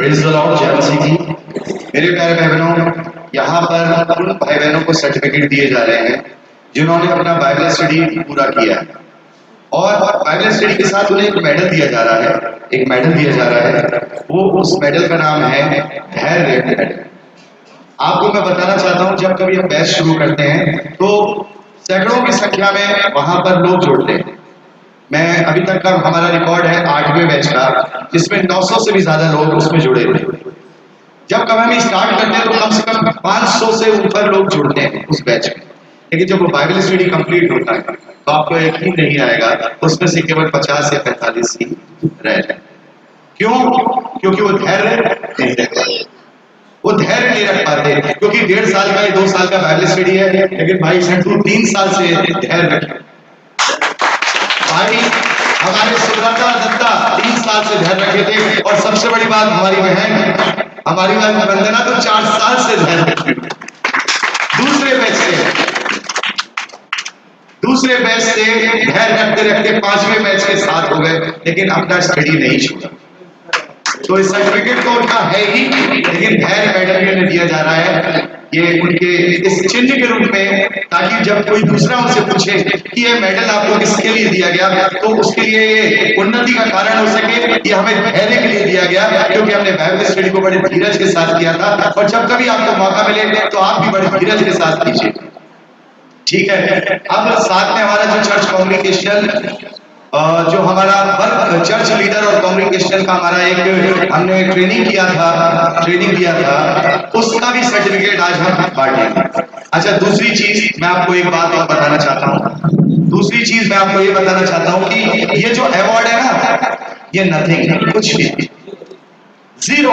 Praise the Lord, जय मसीह की। मेरे प्यारे भाई बहनों, यहाँ पर उन भाई बहनों को सर्टिफिकेट दिए जा रहे हैं जिन्होंने अपना बाइबल स्टडी पूरा किया है, और बाइबल स्टडी के साथ उन्हें एक मेडल दिया जा रहा है। एक मेडल दिया जा रहा है, वो उस मेडल का नाम है धैर्य मेडल। आपको मैं बताना चाहता हूँ, जब कभी हम बैच शुरू करते हैं तो सैकड़ों की संख्या में वहां पर लोग जुड़ते हैं। मैं अभी तक का हमारा रिकॉर्ड है 8वें बैच का, जिसमें 900 से भी ज्यादा लोग उसमें जुड़े थे। जब कभी हम स्टार्ट करते हैं तो कम से कम 500 से ऊपर लोग जुड़ते हैं उस बैच में, लेकिन जब वो बाइबल स्टडी कंप्लीट होता है तो आपको यकीन नहीं आएगा, उसमें से केवल 50 या 45 ही रह जाए। क्यों? क्योंकि वो धैर्य नहीं रख पाते। वो धैर्य नहीं रख पाते, क्योंकि 1.5 साल का या 2 साल का बाइबल स्टडी है, लेकिन भाई संतू 3 साल से धैर्य रखे। भाई हमारे सुब्रता दत्ता 3 साल से धैर्य रखे थे, और सबसे बड़ी बात हमारी बहन हमारी वंदना तो 4 साल से धैर्य रखी। दूसरे बैच से धैर्य रखते रखते 5वें बैच के साथ हो गए, लेकिन अपना स्टडी नहीं छोड़ा। तो इस सर्टिफिकेट तो उनका है ही, लेकिन धैर्य मेडल भी उन्हें दिया जा रहा है, ये उनके इस चिन्ह के रूप में, ताकि जब कोई दूसरा उनसे पूछे कि ये मेडल आपको किसके लिए दिया गया, तो उसके लिए ये उन्नति का कारण हो सके कि हमें धैर्य के लिए दिया गया, क्योंकि हमने बाइबल स्टडी को बड़े धीरज के साथ किया था। और जब कभी आपको मौका मिले तो आप भी बड़े धीरज के साथ कीजिए, ठीक है। अब साथ में हमारा जो चर्च कम्युनिकेशन, जो हमारा वर्क चर्च लीडर और कम्युनिकेशन का हमारा एक हमने ट्रेनिंग दिया था, उसका भी सर्टिफिकेट आज हम बांटेंगे। अच्छा, दूसरी चीज मैं आपको एक बात और बताना चाहता हूँ। दूसरी चीज मैं आपको ये बताना चाहता हूँ कि ये जो अवार्ड है ना, ये नथिंग है, कुछ भी, जीरो।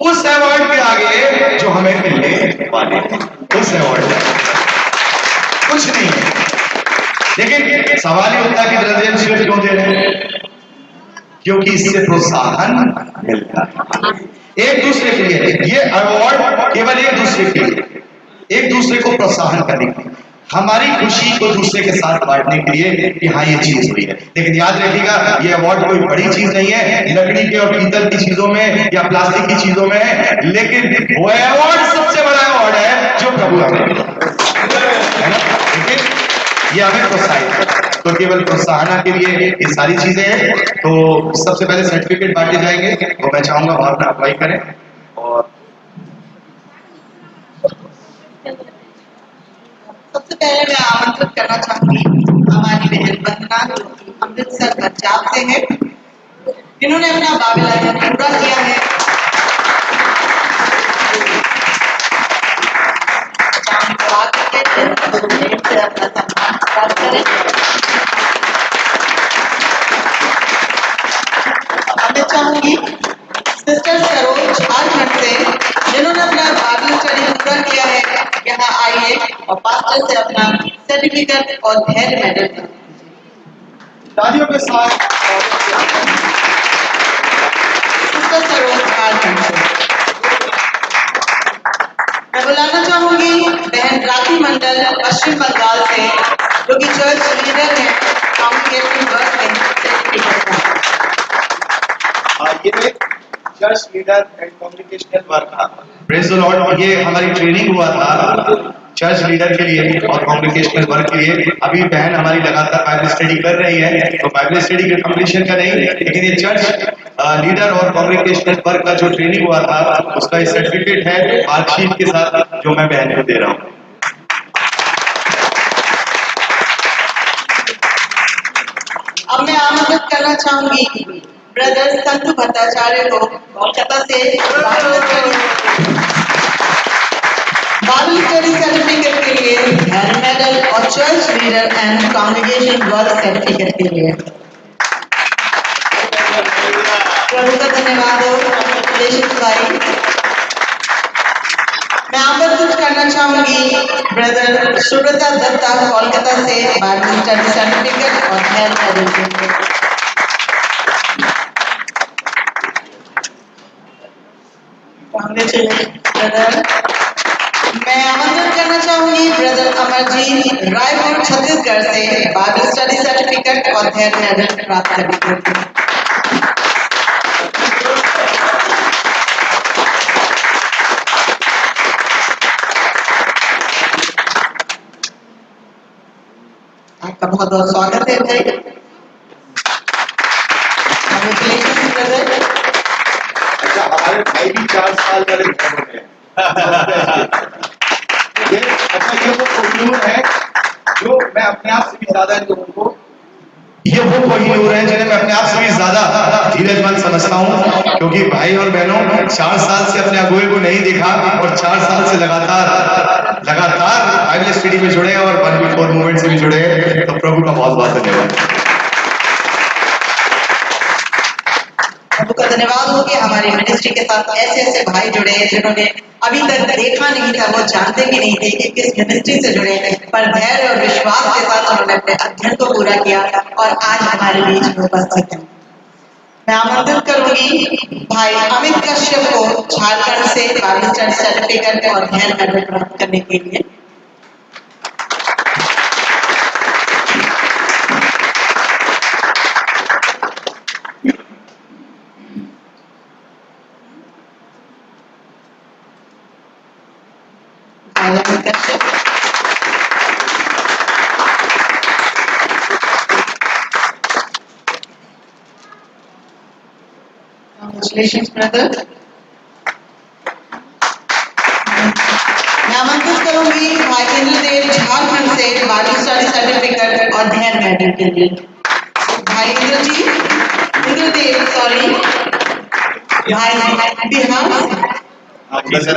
उस अवार्ड के आगे जो हमें मिलने वाले, उस अवार्ड कुछ नहीं है। लेकिन सवाल ही होता है कि ब्रदर सिर्फ क्यों दे रहे हैं? क्योंकि इससे प्रोत्साहन मिलता है एक दूसरे के लिए। ये अवार्ड केवल एक दूसरे के लिए, एक दूसरे को प्रोत्साहन करने के लिए, हमारी खुशी को दूसरे के साथ बांटने के लिए कि हाँ ये चीज हुई है। लेकिन याद रखिएगा, ये अवार्ड कोई बड़ी चीज नहीं है, लकड़ी के और पीतल की चीजों में या प्लास्टिक की चीजों में है, लेकिन वो अवार्ड सबसे बड़ा अवार्ड है जो प्रभु हमें है ना। लेकिन ये हमें प्रोत्साहित, तो केवल प्रोत्साहन के लिए ये सारी चीजें हैं। तो सबसे पहले सर्टिफिकेट बांटे जाएंगे, तो मैं चाहूंगा वहां अपना अप्लाई करें। और सबसे पहले मैं आमंत्रित करना चाहूंगी हमारी बहन वंदना, जो अमृतसर पंजाब से है, जिन्होंने अपना बाइबल अध्ययन पूरा किया है। अपना सम्मान प्राप्त करें। अब मैं चाहूंगी सिस्टर सरोज झारखंड से, जिन्होंने अपना बाइबल स्टडी पूरा किया है, यहाँ आइए और पास्टर से अपना सर्टिफिकेट और धैर्य मेडल तालियों के साथ सिस्टर सरोज झारखंड से। मैं बुलाना चाहूंगी बहन राखी मंडल पश्चिम बंगाल से, जो कि चर्च लीडर है, कम्युनिकेशन वर्क में सर्टिफिकेट है। ये church leader and communicational work था। प्रेज़ द लॉर्ड, ये हमारी ट्रेनिंग हुआ था चर्च लीडर के लिए और कम्युनिकेशनल वर्क के लिए। अभी बहन हमारी लगातार बाइबल स्टडी कर रही है, तो बाइबल स्टडी के कंप्लीशन का नहीं, लेकिन ये चर्च लीडर और कम्युनिकेशनल वर्क का जो ट्रेनिंग हुआ था, उसका ये सर्टिफिकेट है मार्कशीट के साथ, जो मैं बहन को दे रहा हूँ। अब मैं आमंत्रित करना चाहूंगी ब्रदर संतु भट्टाचार्य को कोलकाता से बाइबल स्टडी सर्टिफिकेट के लिए, धैर्य मेडल और church leader and congregation work certificate के लिए। प्रभु का धन्यवाद हो भाई। मैं आमंत्रित करना चाहूंगी ब्रदर सुब्रता दत्ता कोलकाता से बाइबल स्टडी सर्टिफिकेट और धैर्य मेडल के लिए। ब्रदर, मैं आमंत्रित करना चाहूंगी ब्रदर अमरजीत रायपुर छत्तीसगढ़ से बाइबल स्टडी सर्टिफिकेट और धैर्य मेडल प्राप्त करने के लिए। आपका बहुत बहुत स्वागत है भाई। Congratulations, brother. अच्छा, हमारे भाई भी 4 साल वाले घर में हैं। ये वो कोहिनूर है जो मैं अपने आप से भी ज्यादा इन लोगों को, ये वो कोहिनूर है जिन्हें मैं अपने आप से भी ज्यादा धीरजमंद समझता हूँ, क्योंकि भाई और बहनों 4 साल से अपने अगुए को नहीं देखा और 4 साल से लगातार बाइबल स्टडी में जुड़े और 1 मूवमेंट से भी जुड़े हैं। तो प्रभु का बहुत बहुत धन्यवाद। प्रभु का धन्यवाद हो कि हमारी मिनिस्ट्री के साथ ऐसे ऐसे भाई जुड़े हैं जिन्होंने अभी तक देखा नहीं था, वो जानते भी नहीं थे कि किस मिनिस्ट्री से जुड़े हैं, पर धैर्य और विश्वास के साथ उन्होंने अपने अध्ययन को पूरा किया और आज हमारे बीच में उपस्थित हैं। मैं आमंत्रित करूंगी भाई अमित कश्यप को झारखंड से बाइबल स्टडी सर्टिफिकेट और धैर्य मेडल प्राप्त करने के लिए। Congratulations, brother. मैं आमंत्रित करूंगी भाई इंद्रदेव झारखंड से बाइबल स्टडी सर्टिफिकेट और धैर्य मेडल के लिए। भाई इंद्रदेव सॉरी भाई बिहार गलत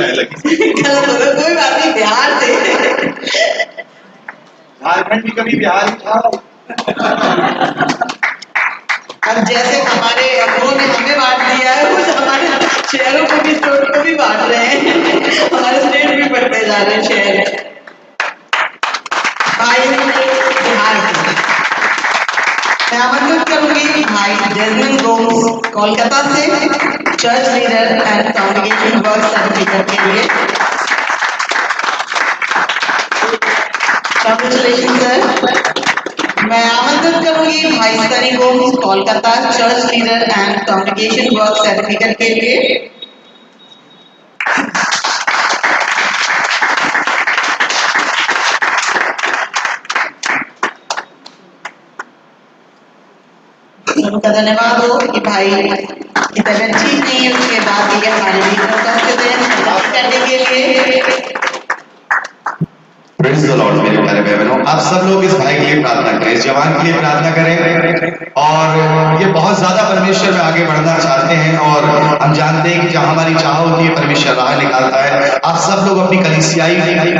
हो गया, कोई बात नहीं, बिहार से। झारखंड भी कभी बिहार ही था। अब जैसे हमारे अगुओं ने हमें बांट दिया है, कुछ हमारे शहरों को भी, स्टेट को भी बांट रहे हैं। हमारे स्टेट भी बढ़ते जा रहे हैं शहर। भाई बिहार से मैं आमंत्रित करूंगी भाई डेजमंड गोम्स कोलकाता से church leader and congregation work certificate के लिए। Congratulation sir. मैं आमंत्रित करूंगी भाई Sunny Gomes Kolkata church leader and congregation work certificate के लिए। उनका धन्यवाद हो कि भाई की तबीयत ठीक नहीं है, उसके बाद भी हमारे बीच में उपस्थित हैं करने के लिए। प्रेज़ द लॉर्ड मेरे प्यारे भाई बहनों, आप सब लोग इस भाई के लिए प्रार्थना करें, इस जवान के लिए प्रार्थना करें। और ये बहुत ज्यादा परमेश्वर में आगे बढ़ना चाहते हैं और हम जानते हैं कि जहां हमारी चाह होती है परमेश्वर राह निकालता है। आप सब लोग अपनी कलीसियाई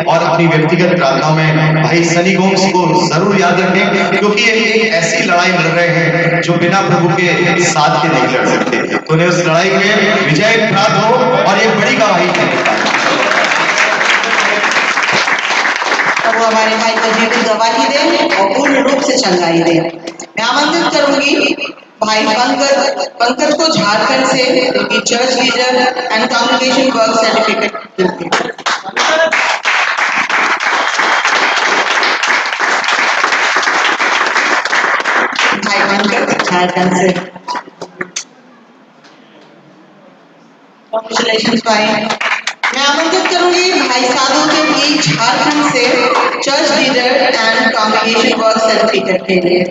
और अपनी व्यक्तिगत प्रार्थनाओं में भाई सनी गोम्स को जरूर याद रखें, क्योंकि ये एक ऐसी लड़ाई लड़ रहे हैं जो बिना प्रभु के साथ के नहीं लड़ सकते। तो उन्हें उस लड़ाई में विजय प्राप्त हो और एक बड़ी गवाही दें। वो हमारे भाई को जीवित गवाही दे और पूर्ण रूप से चंगाई दे। मैं आमंत्रित करूंगी भाई पंकज को झारखंड से, जो कि church leader and congregation work certificate के लिए। भाई पंकज झारखंड से। कांग्रेचुलेशंस भाई। मैं आमंत्रित करूंगी भाई साधु के भी झारखंड से church leader and congregation work certificate के लिए।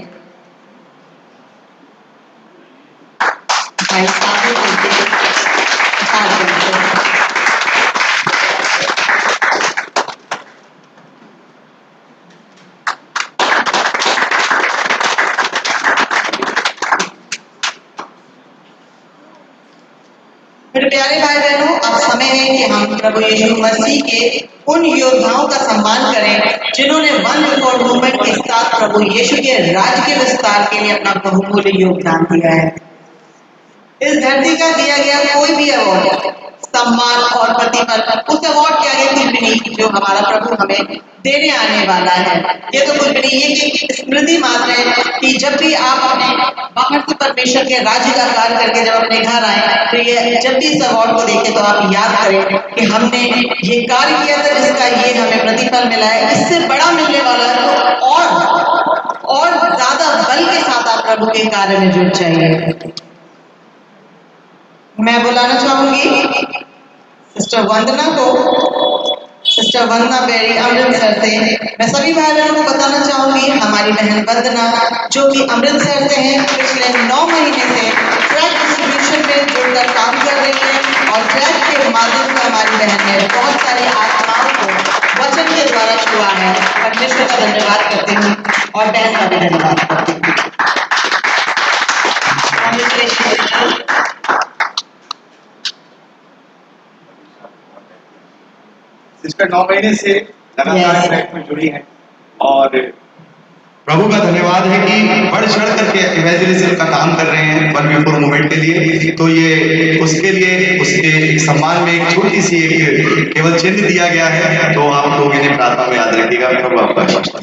भाई साधु के भी झारखंड से। मेरे प्यारे भाई बहनों, अब समय है कि हम प्रभु यीशु मसीह के उन योद्धाओं का सम्मान करें जिन्होंने वन रिकॉर्ड मूवमेंट के साथ प्रभु यीशु के राज्य के विस्तार के लिए अपना बहुमूल्य योगदान दिया है। इस धरती का दिया गया कोई भी अवार्ड, सम्मान और प्रतिफल उस अवार्ड के आगे कुछ भी नहीं जो हमारा प्रभु हमें देने आने वाला है। ये तो कुछ भी नहीं, ये एक स्मृति मात्र है कि जब भी आप अपने बाहर से परमेश्वर के राज्य का कार्य करके जब अपने घर आए, तो ये जब भी इस अवार्ड को देखें तो आप याद करें कि हमने ये कार्य किया था जिसका ये हमें प्रतिफल मिला है। इससे बड़ा मिलने वाला है, तो और ज्यादा बल के साथ आप प्रभु के कार्य में जुट जाइए। मैं बुलाना चाहूंगी सिस्टर वंदना को सिस्टर वंदना बेरी अमृतसर से। मैं सभी भाई बहनों को बताना चाहूंगी हमारी बहन वंदना जो कि अमृतसर से हैं, पिछले 9 महीने से ट्रैक डिस्ट्रीब्यूशन में जुड़कर काम कर रही है और ट्रैक के माध्यम से हमारी बहन ने बहुत सारी आत्माओं को वचन के द्वारा छुआ है। परमेश्वर का धन्यवाद करती हूँ और बहन का भी धन्यवाद करती हूँ। Congratulations. सिस्टर 9 महीने से लगातार Yes. ट्रैक में जुड़ी हैं और प्रभु का धन्यवाद है कि बढ़ चढ़ करके इवेंजलिज्म का काम कर रहे हैं वन बिफोर मूवमेंट के लिए। तो ये उसके लिए उसके सम्मान में एक छोटी सी एक केवल चिन्ह दिया गया है, तो आप लोग इन्हें प्रार्थना में याद रखिएगा। प्रभु आपका आशीष दे।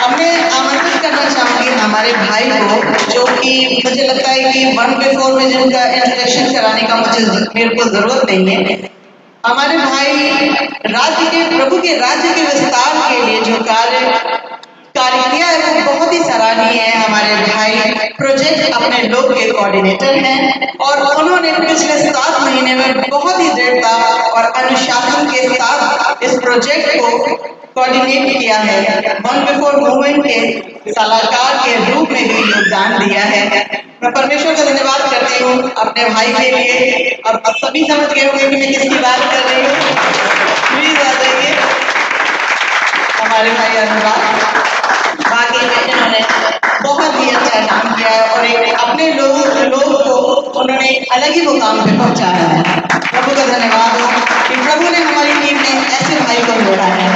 अब मैं आमंत्रित करना चाहूंगी हमारे भाई को जो कि मुझे लगता है कि 1/4 में जिनका इंट्रोडक्शन कराने का मेरे को जरूरत नहीं है। हमारे भाई राज्य के प्रभु के राज्य के विस्तार के लिए जो कार्य किया है वो बहुत ही सराहनीय है। हमारे भाई प्रोजेक्ट अपने लोग के कोऑर्डिनेटर हैं और उन्होंने पिछले 7 महीने में बहुत ही दृढ़ता और अनुशासन के साथ इस प्रोजेक्ट को कोऑर्डिनेट किया है। वन बिफोर मूवमेंट के सलाहकार के रूप में भी योगदान दिया है। मैं परमेश्वर का धन्यवाद करती हूँ अपने भाई के लिए। अब सभी समझ गए होंगे कि मैं किसकी बात कर रही हूँ। प्लीज आ जाइए हमारे भाई अनुराग। बाकी में इन्होंने बहुत ही अच्छा काम किया है और एक अपने लोगों को उन्होंने एक अलग ही मुकाम पे पहुंचाया है। प्रभु का धन्यवाद हो कि प्रभु ने हमारी टीम में ऐसे भाई को जोड़ा है।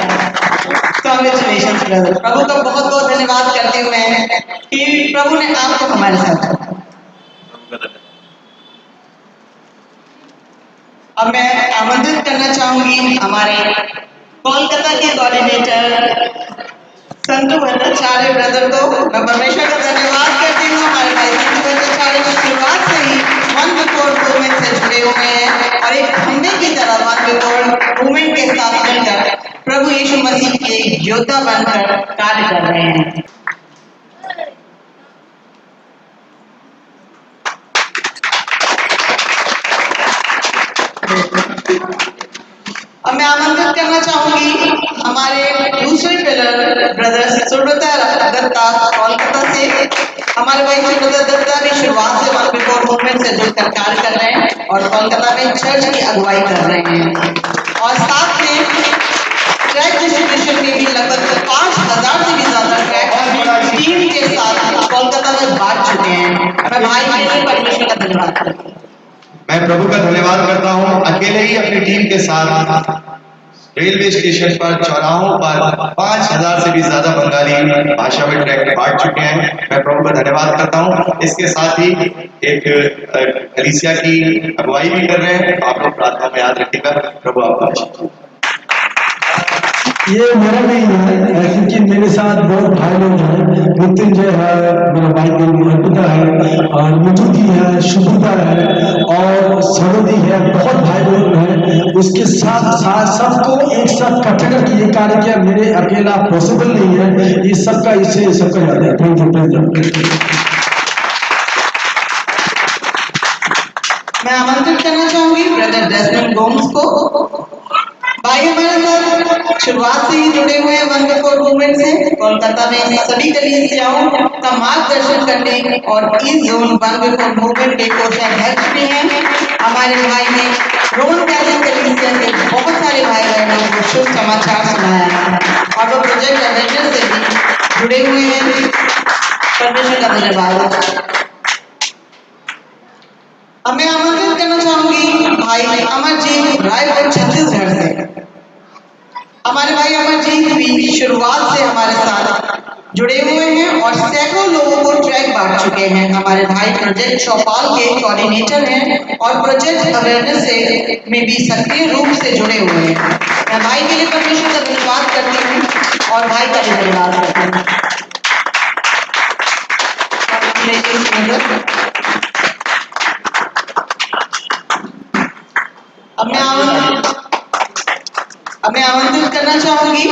Congratulations brother. प्रभु का बहुत बहुत धन्यवाद करती हूँ मैं कि प्रभु ने आपको हमारे साथ रखा। अब मैं आमंत्रित करना चाहूंगी हमारे कोलकाता के कोऑर्डिनेटर संतु भट्टाचार्य ब्रदर को। मैं परमेश्वर का धन्यवाद करती हूँ हमारे भाई संतु भट्टाचार्य जो शुरुआत से ही वन बिफोर मूवमेंट से जुड़े हुए हैं और एक खंभे की तरह वन बिफोर मूवमेंट के साथ मिलकर प्रभु यीशु मसीह के योद्धा बनकर कार्य कर रहे हैं। अब मैं आमंत्रित करना चाहूंगी हमारे दूसरे पिलर ब्रदर सुब्रता दत्ता कोलकाता से। हमारे भाई सुब्रता दत्ता भी शुरुआत से वन बिफोर मूवमेंट से जुड़कर कार्य कर रहे हैं और कोलकाता में चर्च की अगुवाई कर रहे हैं और साथ में ट्रैक डिस्ट्रीब्यूशन में भी लगभग 5000 से भी ज्यादा ट्रैक टीम के साथ कोलकाता में बांट चुके हैं। मैं भाई के लिए परमेश्वर का धन्यवाद करती हूँ। मैं प्रभु का धन्यवाद करता हूँ। अकेले ही अपनी टीम के साथ रेलवे स्टेशन पर चौराहों पर 5000 से भी ज्यादा बंगाली भाषा में ट्रैक बांट चुके हैं। मैं प्रभु का धन्यवाद करता हूँ। इसके साथ ही एक कलीसिया की अगुवाई भी कर रहे हैं। आप लोग प्रार्थना में याद रखिएगा। प्रभु आपका आशीष दे। ये मेरा नहीं है क्योंकि मेरे साथ बहुत भाई लोग हैं। मृत्युंजय है, मेरा भाई अर्पिता है और मधुदी है, शुभदा है और सरोदी है। बहुत भाई लोग हैं। उसके साथ साथ सबको एक साथ इकट्ठा करके ये कार्य किया मेरे अकेला पॉसिबल नहीं है। ये सबका इससे सबका याद है। Thank you. मैं आमंत्रित करना चाहूंगी ब्रदर डेस्मंड गोम्स को। भाई हमारे साथ शुरुआत से ही जुड़े हुए हैं वन बिफोर मूवमेंट से। कोलकाता में सभी कलीसियाओं का मार्गदर्शन करने और इस जोन वन बिफोर मूवमेंट के कोषाध्यक्ष भी हैं। हमारे भाई ने रोमन कैथोलिक कलीसिया के बहुत सारे भाई बहनों को शुभ समाचार सुनाया है और वो प्रोजेक्ट एवेंजर से भी जुड़े हुए हैं। परमेश्वर का धन्यवाद। अब मैं आमंत्रित करना चाहूंगी भाई अमरजीत रायपुर छत्तीसगढ़ से। हमारे भाई अमरजीत भी शुरुआत से हमारे साथ जुड़े हुए हैं और सैकड़ों लोगों को ट्रैक बांट चुके हैं। हमारे भाई प्रोजेक्ट चौपाल के कोऑर्डिनेटर हैं और प्रोजेक्ट अवेयरनेस से में भी सक्रिय रूप से जुड़े हुए हैं। मैं भाई के लिए परमेश्वर का धन्यवाद करती हूँ और भाई का भी धन्यवाद करती हूँ। अब मैं आमंत्रित करना चाहूंगी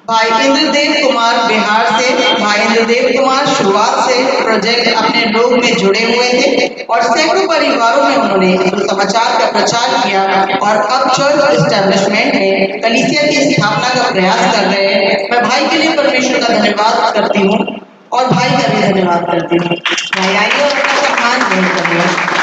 भाई इंद्रदेव कुमार बिहार से, भाई इंद्रदेव कुमार शुरुआत से प्रोजेक्ट अपने लोग में जुड़े हुए थे और सैकड़ों परिवारों में उन्होंने सुसमाचार का प्रचार किया और अब चर्च एस्टेब्लिशमेंट में कलीसिया की स्थापना का प्रयास कर रहे हैं। मैं भाई के लिए परमेश्वर का धन्यवाद करती हूँ और भाई का भी धन्यवाद करती हूँ। भाई आइए और अपना सम्मान ग्रहण करिए।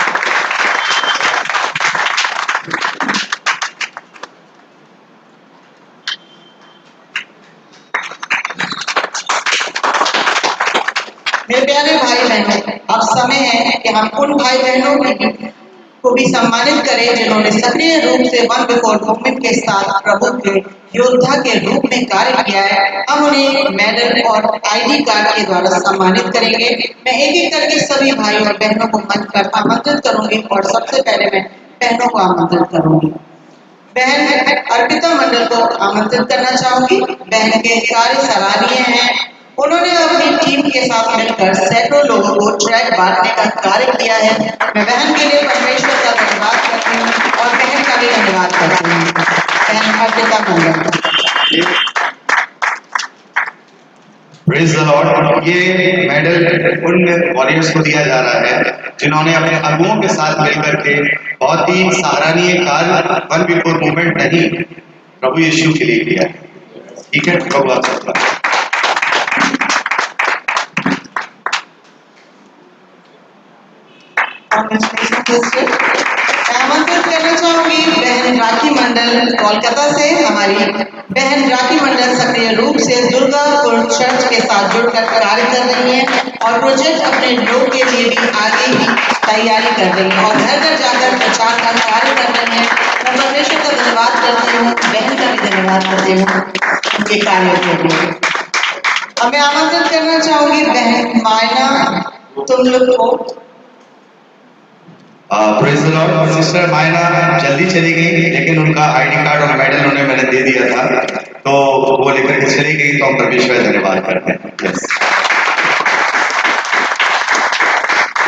मेरे प्यारे भाई बहनों, अब समय है कि हम उन भाई बहनों को भी सम्मानित करें जिन्होंने सक्रिय रूप से वन बिफोर मूवमेंट के साथ प्रभु के योद्धा के रूप में कार्य किया है। हम उन्हें मेडल और आईडी कार्ड के द्वारा सम्मानित करेंगे। मैं एक एक करके सभी भाई और बहनों को मंच पर आमंत्रित करूंगी और सबसे पहले मैं बहनों को आमंत्रित करूंगी। बहन अर्पिता मंडल को आमंत्रित करना चाहूंगी। बहन के कार्य सराहनीय हैं। उन्होंने अपनी टीम के साथ मिलकर सैकड़ों लोगों को ट्रैक बांटने का कार्य किया है। मैं बहन के लिए परमेश्वर का धन्यवाद करती हूँ और बहन का भी धन्यवाद करती हूँ। बहन Arpita Mandal. Praise the Lord. ये मेडल उन वॉरियर्स को दिया जा रहा है जिन्होंने अपने अगुओं के साथ मिलकर के बहुत ही सराहनीय कार्य वन बिफोर मूवमेंट नहीं प्रभु यीशु के लिए किया है। ठीक है, प्रभु आप सबका आमंत्रित करना चाहूंगी बहन राखी मंडल कोलकाता से। हमारी बहन राखी मंडल सक्रिय रूप से दुर्गापुर चर्च के साथ जुड़कर कार्य कर रही है और प्रोजेक्ट अपने लोग के लिए भी आगे ही तैयारी कर रही है और घर घर जाकर प्रचार का कार्य कर रही है। मैं परमेश्वर का धन्यवाद करती हूँ, बहन का भी धन्यवाद करती हूँ उनके कार्य के लिए। अब मैं आमंत्रित करना चाहूंगी बहन मायना तुम लोग को। Praise the Lord. सिस्टर मायना जल्दी चली गई लेकिन उनका आईडी कार्ड और मेडल उन्हें मैंने दे दिया था तो वो लेकर के चली गई, तो हम परमेश्वर का धन्यवाद करते हैं। यस।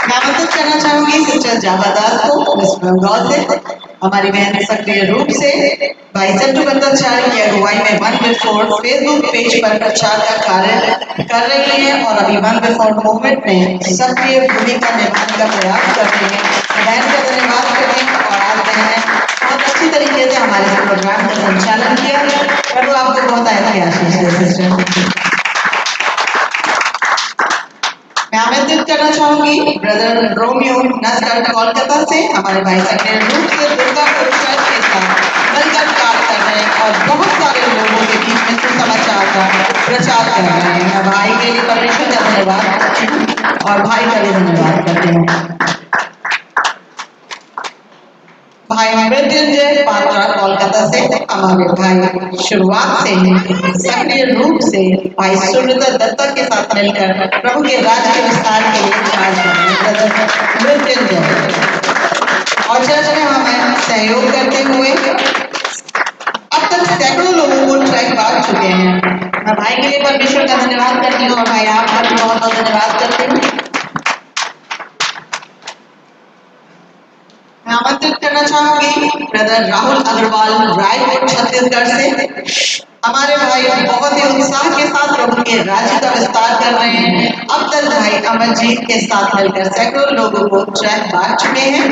मैं आमंत्रित करना चाहूंगी सिस्टर जावादास को वेस्ट बंगाल से। हमारी बहन सक्रिय रूप से भाई सट्टू बंदरचार्य की अगुवाई में वन बिफोर फेसबुक पेज पर प्रचार का कार्य कर रही है और अभी वन बिफोर मूवमेंट में सक्रिय भूमिका निभाने का प्रयास कर रही है। बहन का धन्यवाद करते हैं और आज बहन ने बहुत अच्छी तरीके से हमारे प्रोग्राम का संचालन किया। प्रभु आपको बहुत आशीष दे सिस्टर। मैं आमंत्रित करना चाहूंगी ब्रदर रोमियो नस्कर कोलकाता से। हमारे भाई सक्रिय रूप से दुर्गापुर चर्च के साथ मिलकर कार्य कर रहे हैं और बहुत सारे लोगों के बीच में सुसमाचार का प्रचार कर रहे हैं। मैं भाई के लिए परमेश्वर का धन्यवाद करती हूँ और भाई का भी धन्यवाद करती हूँ। भाई मृत्युंजय पात्रा कोलकाता से। हमारे भाई शुरुआत से ही सक्रिय रूप से भाई सुब्रता दत्ता के साथ मिलकर प्रभु के राज्य के विस्तार के लिए कार्य कर रहे हैं मृत्युंजय और चर्च में हमें सहयोग करते हुए अब तक सैकड़ों लोगों को ट्रैक बांट चुके हैं। मैं भाई के लिए परमेश्वर का धन्यवाद करती हूँ और भाई आपका भी बहुत बहुत धन्यवाद करती हूँ। मैं आमंत्रित करना चाहूंगी ब्रदर राहुल अग्रवाल रायपुर छत्तीसगढ़ से। हमारे भाई बहुत ही उत्साह के साथ प्रभु के राज्य का विस्तार कर रहे हैं। अब तक भाई अमरजीत के साथ मिलकर सैकड़ों लोगों को ट्रैक बांट चुके हैं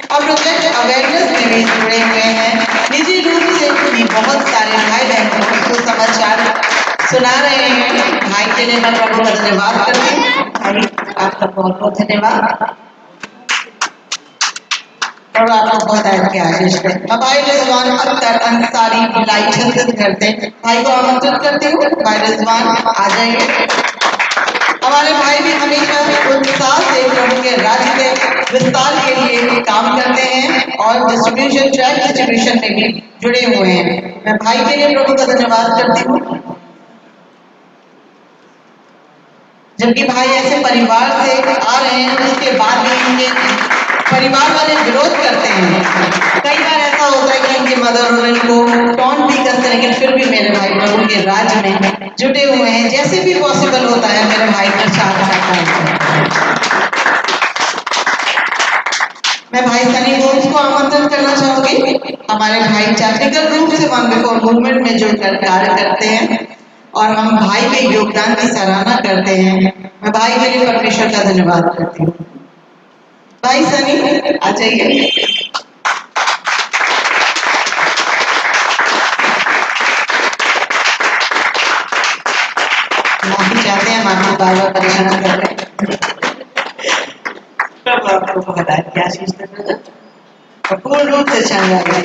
और प्रोजेक्ट अवेयरनेस में भी जुड़े हुए हैं। निजी रूप से भी बहुत सारे भाई बहनों को समाचार सुना रहे हैं। भाई के लिए मैं प्रभु का धन्यवाद करती हूँ। भाई आपका बहुत बहुत धन्यवाद और आपको बहुत आशीष है। मैं भाई रिजवान अख्तर अंसारी भिलाई छत्तीसगढ़ से भाई को आमंत्रित करती हूँ। भाई रिजवान आ जाइए। हमारे भाई भी हमेशा उत्साह से प्रभु के राज्य के विस्तार के लिए काम करते हैं और डिस्ट्रीब्यूशन ट्रैक डिस्ट्रीब्यूशन में भी जुड़े हुए हैं। मैं भाई के लिए प्रभु का धन्यवाद करती हूँ। जबकि भाई ऐसे परिवार से आ रहे हैं उसके बाद भी इनके परिवार वाले विरोध करते हैं। कई बार ऐसा होता है कि इनकी मदर और इनको टॉन्ट भी करते हैं, लेकिन फिर भी मेरे भाई प्रभु के राज्य में जुटे हुए हैं। जैसे भी पॉसिबल होता है मेरे भाई प्रचार करता है। मैं भाई सनी गोम्स को आमंत्रित करना चाहूंगी। हमारे भाई टेक्निकल रूप से वन बिफोर मूवमेंट में जुड़कर कार्य करते हैं और हम भाई के योगदान की सराहना करते हैं। मैं भाई के लिए परमेश्वर का धन्यवाद करती हूँ। भाई सनी आ जाइए। माफी चाहते हैं, माफी बार बार परेशान कर रहे हैं। प्रभु आपको बहुत आशीष दे ब्रदर, और पूर्ण रूप से चंगा रहे।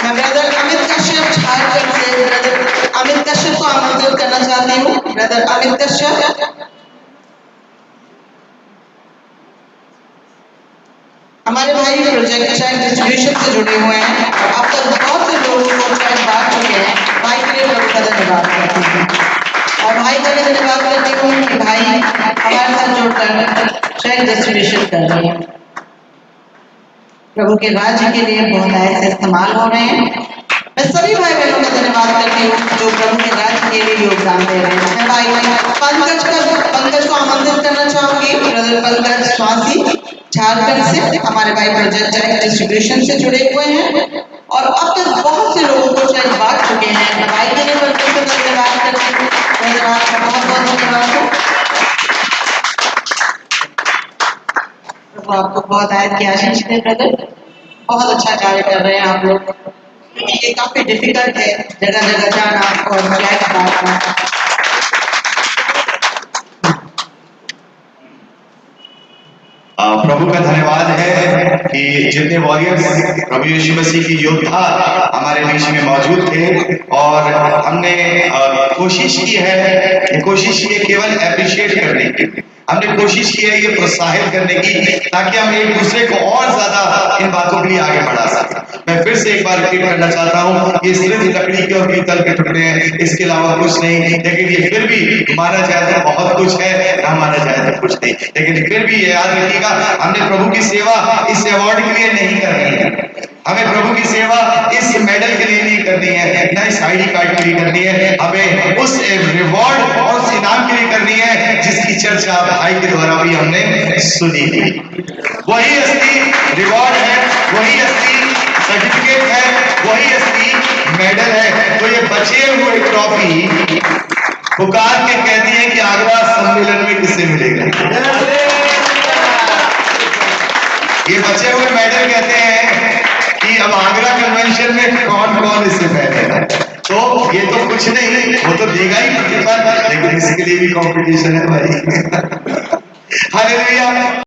मैं ब्रदर अमित कश्यप झारखंड से ब्रदर अमित कश्यप को आमंत्रित करना चाहती हूँ। ब्रदर अमित कश्यप, हमारे भाई प्रोजेक्ट चाइल्ड डिस्ट्रीब्यूशन से जुड़े हुए हैं और अब तक बहुत से लोगों को चाइल्ड बांट चुके हैं। भाई के लिए प्रभु का धन्यवाद करती हूँ और भाई का भी धन्यवाद करती हूँ कि भाई हमारे साथ जुड़कर चाइल्ड डिस्ट्रीब्यूशन कर रहे हैं। प्रभु के राज्य के लिए बहुत ऐसे इस्तेमाल हो रहे हैं। मैं सभी भाई बहनों का धन्यवाद करती हूँ जो प्रभु के राज्य के लिए योगदान दे रहे हैं। मैं भाई पंकज को आमंत्रित करना चाहूंगी। ब्रदर पंकज स्वासी झारखंड से हमारे भाई प्रोजेक्ट चाइल्ड डिस्ट्रीब्यूशन से जुड़े हुए हैं और अब तक बहुत से लोगों को चाइल्ड बांट चुके हैं। मैं भाई के लिए पंकज का धन्यवाद करती हूँ। धन्यवाद का बहुत बहुत धन्यवाद हो। प्रभु आपको बहुत आयत की आशीष दे ब्रदर, बहुत अच्छा कार्य कर रहे हैं आप लोग। ये काफी डिफिकल्ट है जगह जगह जाना और फ्लैग बांटना। प्रभु का धन्यवाद है कि जितने वॉरियर्स प्रभु यीशु मसीह की योद्धा हमारे बीच में मौजूद थे और हमने कोशिश की है केवल अप्रिशिएट करने की, हमने कोशिश की है ये प्रोत्साहित करने की ताकि हम एक दूसरे को और ज्यादा इन बातों के लिए आगे बढ़ा सकें। मैं फिर से एक बार रिपीट करना चाहता हूँ, ये सिर्फ लकड़ी के और पीतल के टुकड़े हैं, इसके अलावा कुछ नहीं। लेकिन ये फिर भी माना जाए तो बहुत कुछ है, ना माना जाए तो कुछ नहीं। लेकिन फिर भी ये याद रखिएगा, हमने प्रभु की सेवा इस अवार्ड के लिए नहीं करनी है, हमें प्रभु की सेवा इस मेडल के लिए नहीं करनी है, न इस आईडी कार्ड के लिए करनी है। हमें उस रिवॉर्ड और उस इनाम के लिए करनी है जिसकी चर्चा भाई के द्वारा भी हमने सुनी थी। वही असली रिवॉर्ड है, वही असली सर्टिफिकेट है, वही असली मेडल है। तो ये बचे हुए ट्रॉफी पुकार के कहती है कि आगरा सम्मेलन में किसे मिलेगा। ये बचे हुए मेडल कहते हैं कि अब आगरा कन्वेंशन में कौन कौन इससे बैठेगा। तो ये तो कुछ नहीं, वो तो देगा ही प्रतिफल, लेकिन इसके लिए भी कंपटीशन है भाई। हालेलुया।